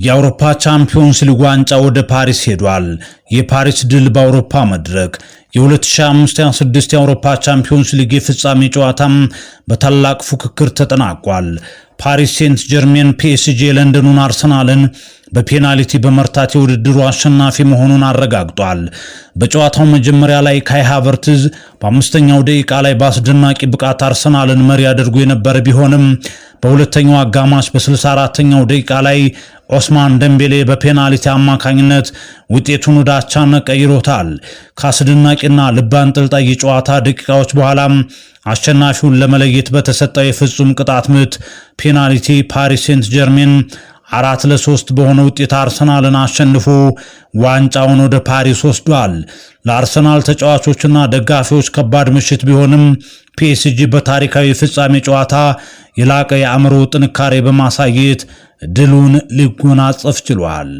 የአውሮፓ ቻምፒዮንስ ሊግ ዋንጫ ወደ ፓሪስ ሄዷል። የፓሪስ ድል በአውሮፓ መድረክ የ2025-26 የአውሮፓ ቻምፒዮንስ ሊግ የፍጻሜ ጨዋታም በታላቅ ፉክክር ተጠናቋል። ፓሪስ ሴንት ጀርሜን ፒኤስጂ ለንደኑን አርሰናልን በፔናልቲ በመርታት የውድድሩ አሸናፊ መሆኑን አረጋግጧል። በጨዋታው መጀመሪያ ላይ ካይ ሃቨርትዝ በአምስተኛው ደቂቃ ላይ በአስደናቂ ብቃት አርሰናልን መሪ አድርጎ የነበረ ቢሆንም በሁለተኛው አጋማሽ በ64ኛው ደቂቃ ላይ ኦስማን ደምቤሌ በፔናልቲ አማካኝነት ውጤቱን ወደ አቻነት ቀይሮታል። ከአስደናቂና ልብ አንጠልጣይ የጨዋታ ደቂቃዎች በኋላም አሸናፊውን ለመለየት በተሰጠው የፍጹም ቅጣት ምት ፔናልቲ ፓሪስ ሴንት ጀርሜን 4-3 በሆነ ውጤት አርሰናልን አሸንፎ ዋንጫውን ወደ ፓሪስ ወስዷል። ለአርሰናል ተጫዋቾችና ደጋፊዎች ከባድ ምሽት ቢሆንም ፒኤስጂ በታሪካዊ ፍጻሜ ጨዋታ የላቀ የአእምሮ ጥንካሬ በማሳየት ድሉን ሊጎናጸፍ ችሏል።